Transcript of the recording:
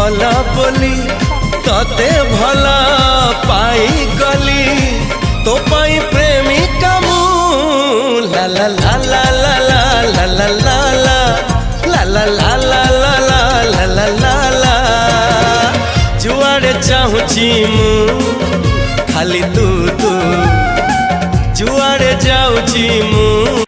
भला बोली तते भला पाई गली तो पाई प्रेमिका मु ला ला ला ला ला ला ला ला ला ला ला ला ला ला ला ला ला ला जुआड़े चाहूची मु खाली तू तू जुआड़े जाऊची मु